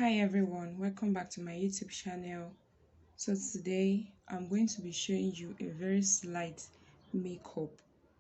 Hi everyone, welcome back to my YouTube channel. So today I'm going to be showing you a very slight makeup,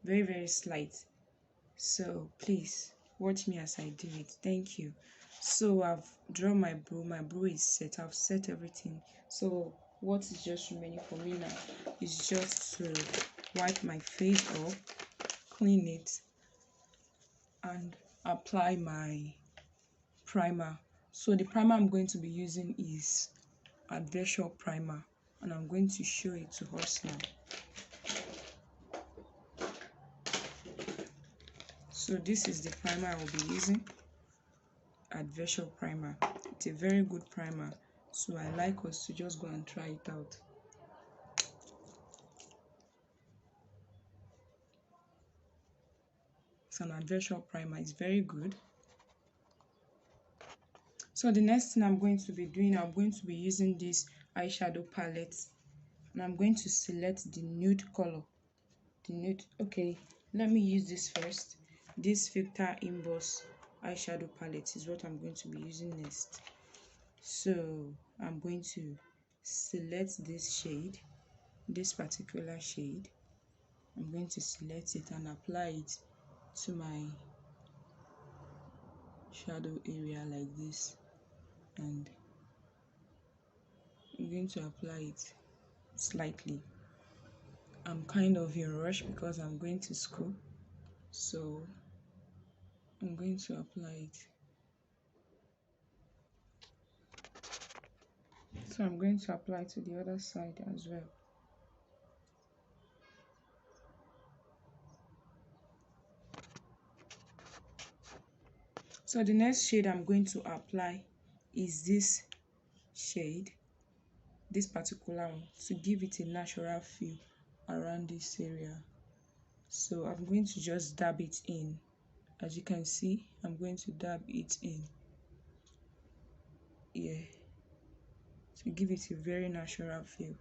very slight. So please watch me as I do it. Thank you. So I've drawn my brow is set, I've set everything. So what is just remaining for me now is just to wipe my face off, clean it, and apply my primer. So the primer I'm going to be using is Adventure primer, and I'm going to show it to us now. So this is the primer I will be using, Adventure primer. It's a very good primer, so I like us to just go and try it out. It's an Adventure primer, it's very good. So the next thing I'm going to be doing, I'm going to be using this eyeshadow palette, and I'm going to select the nude color. Okay, let me use this first. This Filter Emboss eyeshadow palette is what I'm going to be using next. So I'm going to select this shade, this particular shade. I'm going to select it and apply it to my shadow area like this, and I'm going to apply it slightly. I'm kind of in a rush because I'm going to school, so I'm going to apply it. So I'm going to apply to the other side as well. So the next shade I'm going to apply is this shade, this particular one, to give it a natural feel around this area. So I'm going to just dab it in. As you can see, I'm going to dab it in here to give it a very natural feel.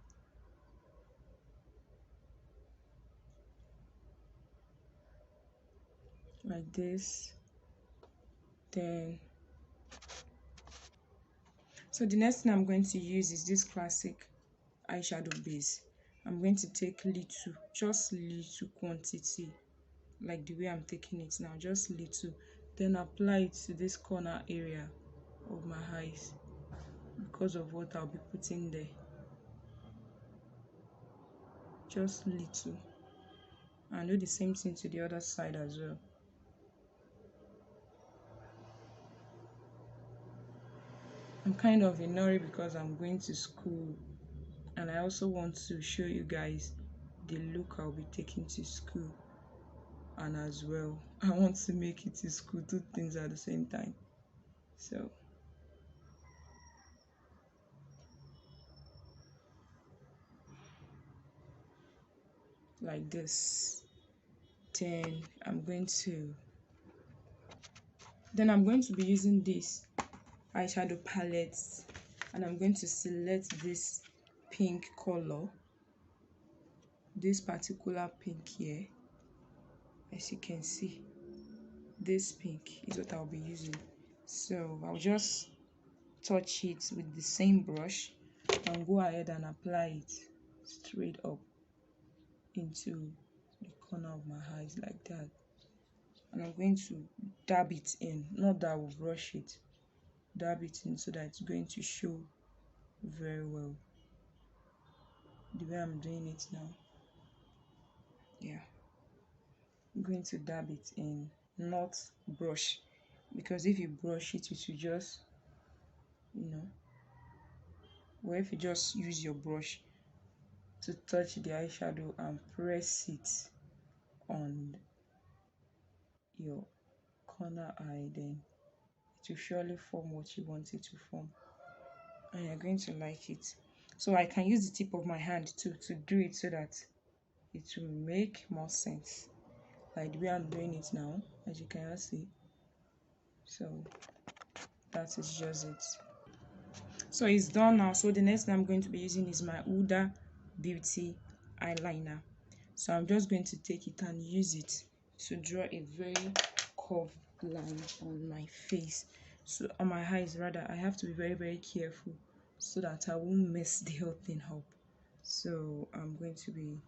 Like this. Then so the next thing I'm going to use is this classic eyeshadow base. I'm going to take little, just little quantity, like the way I'm taking it now, just little, then apply it to this corner area of my eyes because of what I'll be putting there. Just little, and do the same thing to the other side as well. I'm kind of in a hurry because I'm going to school, and I also want to show you guys the look I'll be taking to school, and as well I want to make it to school, two things at the same time. So like this. Then I'm going to be using this eyeshadow palette, and I'm going to select this pink color, this particular pink here. As you can see, this pink is what I'll be using. So I'll just touch it with the same brush and go ahead and apply it straight up into the corner of my eyes like that. And I'm going to dab it in, not that I will brush it, dab it in so that it's going to show very well the way I'm doing it now. Yeah, I'm going to dab it in, not brush, because if you brush it, it will just, or if you just use your brush to touch the eyeshadow and press it on your corner eye, then it will surely form what you want it to form, and you're going to like it. So I can use the tip of my hand too to do it so that it will make more sense, like the way I'm doing it now, as you can see. So that is just it. So it's done now. So the next thing I'm going to be using is my Huda Beauty eyeliner. So I'm just going to take it and use it to draw a very curved line on my face. So on my eyes rather, I have to be very, very careful so that I won't mess the whole thing up. So I'm going to be,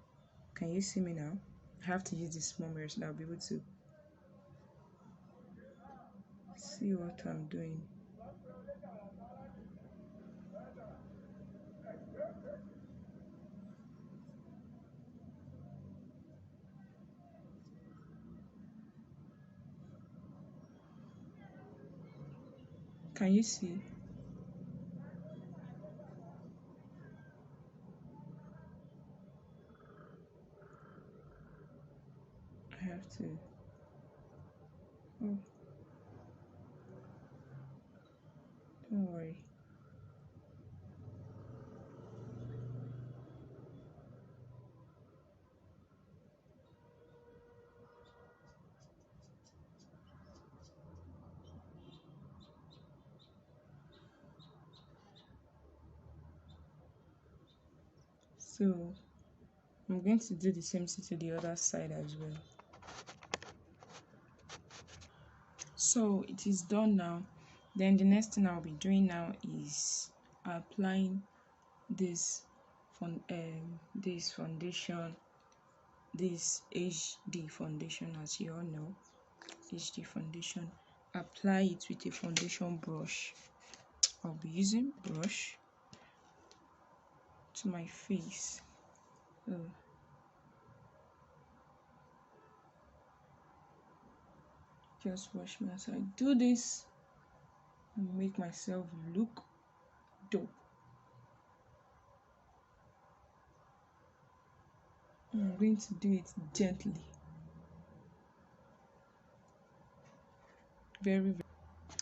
can you see me now? I have to use this small mirror so that I'll be able to see what I'm doing. Can you see? I have to, oh, don't worry. So I'm going to do the same thing to the other side as well. So it is done now. Then the next thing I'll be doing now is applying this this foundation, this HD foundation, as you all know, HD foundation. Apply it with a foundation brush. I'll be using brush to my face. Just wash me as I do this and make myself look dope. I'm going to do it gently. Very, very.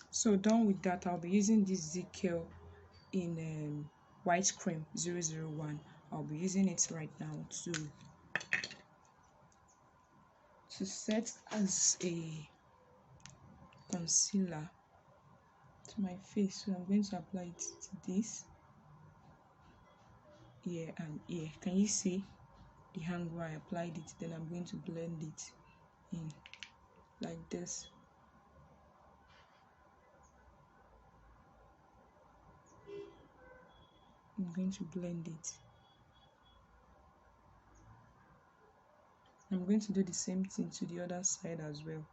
So done with that, I'll be using this ZKL in white cream 001. I'll be using it right now to set as a concealer to my face. So I'm going to apply it to this ear and ear. Can you see the hand where I applied it? Then I'm going to blend it in like this. I'm going to blend it. I'm going to do the same thing to the other side as well.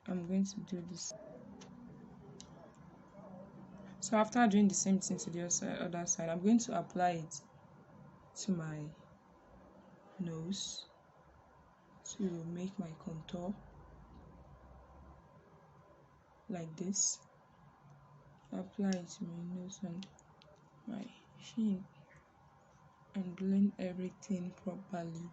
I'm going to do this. So after doing the same thing to the other side, I'm going to apply it to my nose to make my contour like this. Apply it to my nose and my chin and blend everything properly.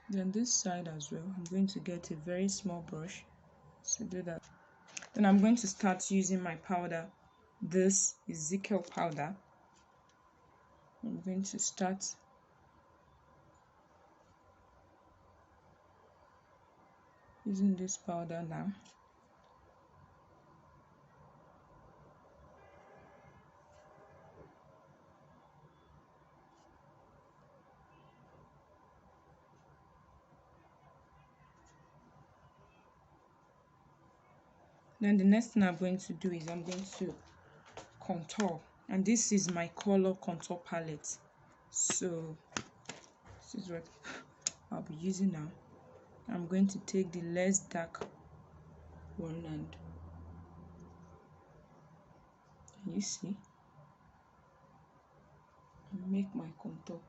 Then this side as well, I'm going to get a very small brush to do that. Then I'm going to start using my powder. This is ZKL powder. I'm going to start using this powder now. Then the next thing I'm going to do is I'm going to contour, and this is my color contour palette. So this is what I'll be using now. I'm going to take the less dark one and you see, make my contour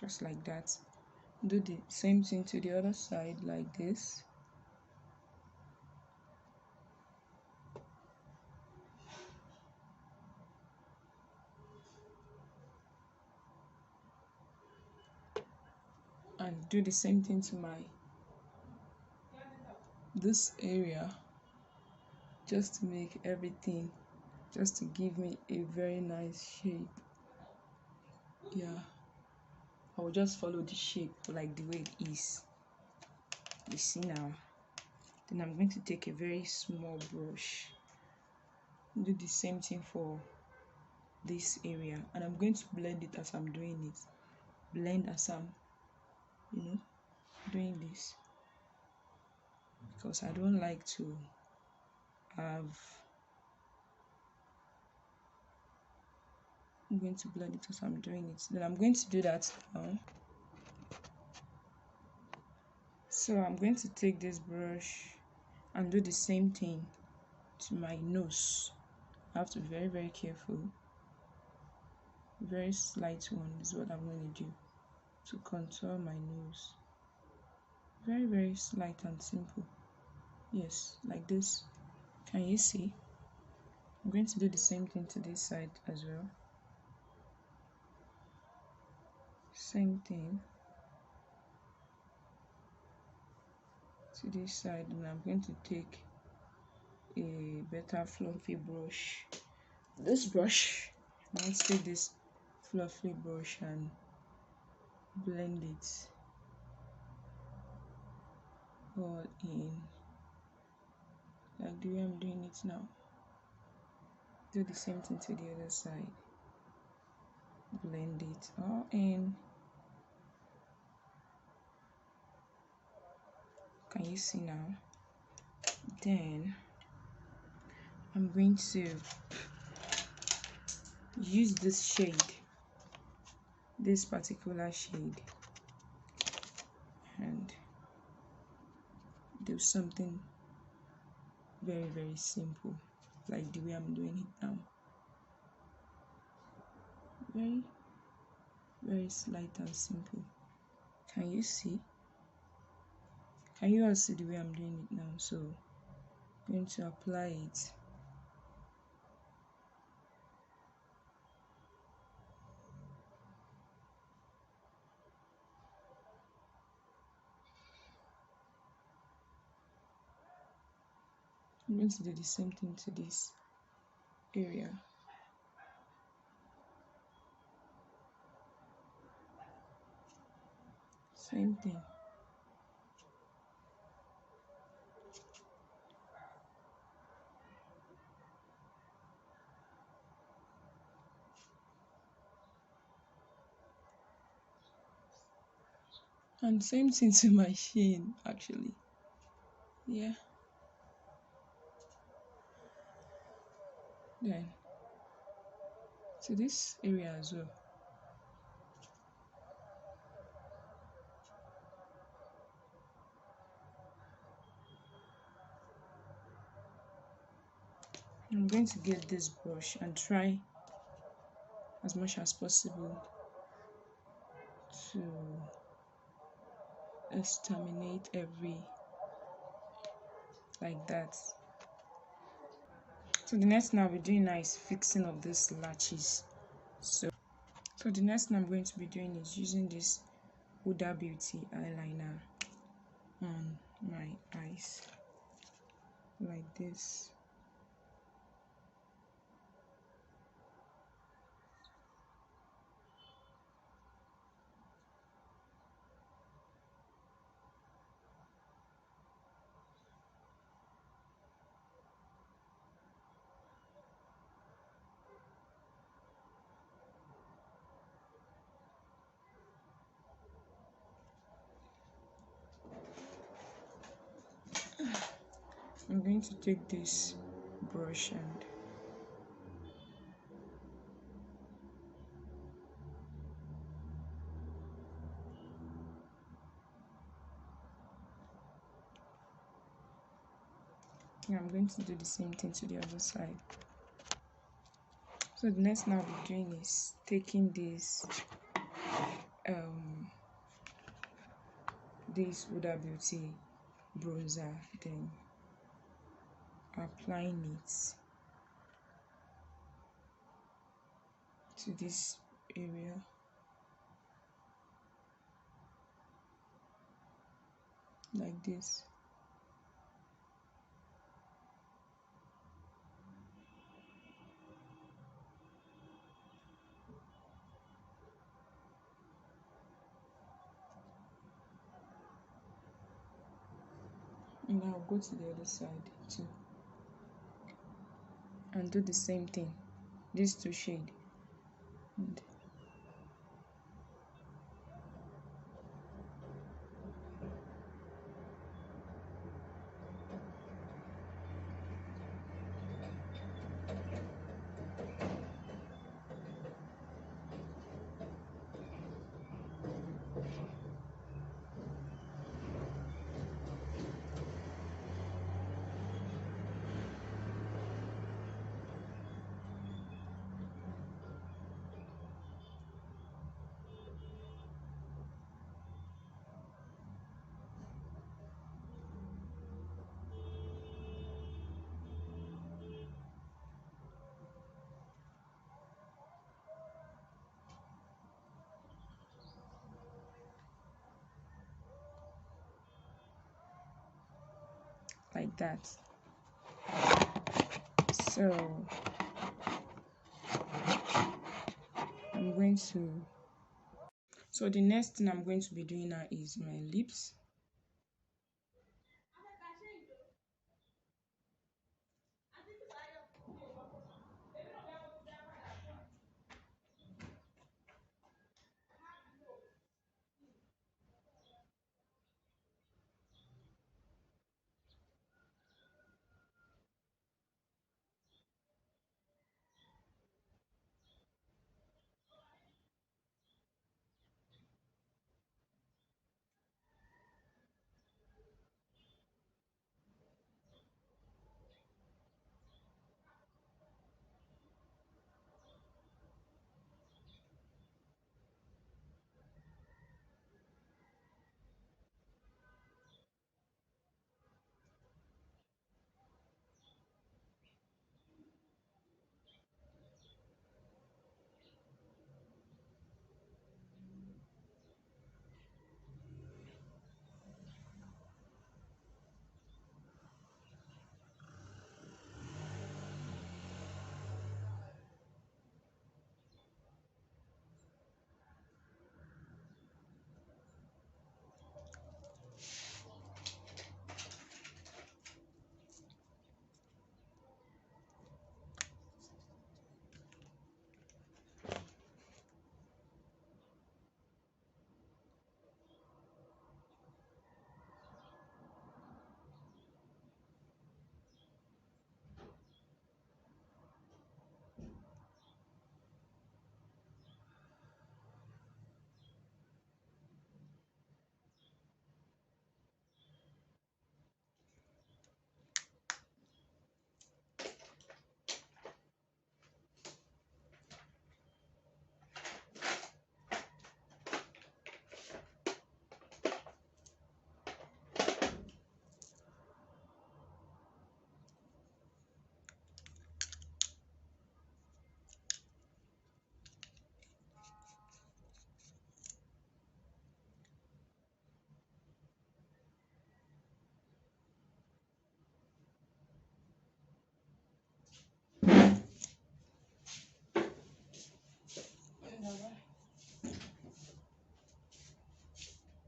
just like that. Do the same thing to the other side like this. And do the same thing to this area, just to make everything, just to give me a very nice shape. Yeah, I will just follow the shape like the way it is. You see now. Then I'm going to take a very small brush, do the same thing for this area, and I'm going to blend it as I'm doing it. Blend as I'm doing this. because I don't like to have. I'm going to blend it as I'm doing it. Then I'm going to do that now. So I'm going to take this brush and do the same thing to my nose. I have to be very, very careful. Very slight one is what I'm going to do to contour my nose. Very, very slight and simple. Yes, like this. Can you see? I'm going to do the same thing to this side as well. Same thing to this side, and I'm going to take a better fluffy brush. This brush, I'm going to take this fluffy brush and blend it all in, like the way I'm doing it now. Do the same thing to the other side. Blend it all in. Can you see now? Then I'm going to use this shade, this particular shade, and do something very, very simple, like the way I'm doing it now. Very, very slight and simple. Can you see? Can you all see the way I'm doing it now? So I'm going to apply it. I'm going to do the same thing to this area. Same thing. And same thing to my chin, actually. Yeah. Then to this area as well. I'm going to get this brush and try as much as possible to exterminate every, like that. So the next thing I'll be doing now is fixing of these lashes. So the next thing I'm going to be doing is using this Huda Beauty eyeliner on my eyes, like this. I'm going to take this brush and I'm going to do the same thing to the other side. So the next thing I'll be doing is taking this Huda Beauty bronzer, then applying it to this area. Like this. And I'll go to the other side too and do the same thing, these two shades. And like that. So I'm going to, so the next thing I'm going to be doing now is my lips.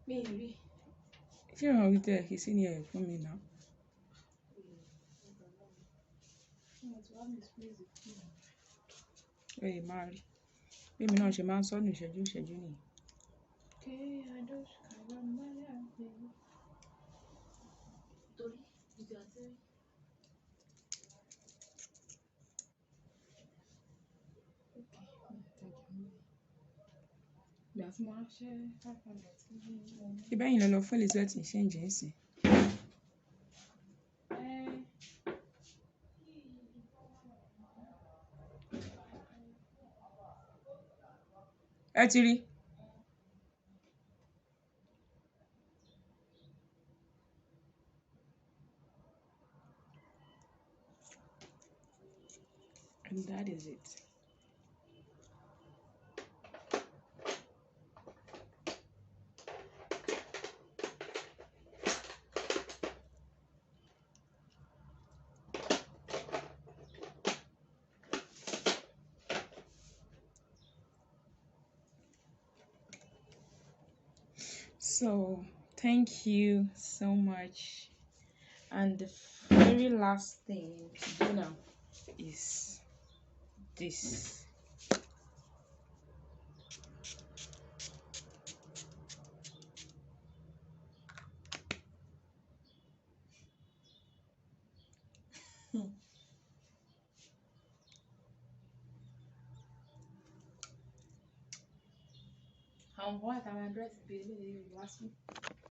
If you're not with there, he's in here for me now. Hey, Mary. Maybe now she man saw me schedule. Okay, I don't Ibẹ̀ yín lọ fún Elizabeth change ń sìn. Ẹ ti rí. And that is it. So thank you so much. And the very last thing to do now is this. What am I dressed to be last week?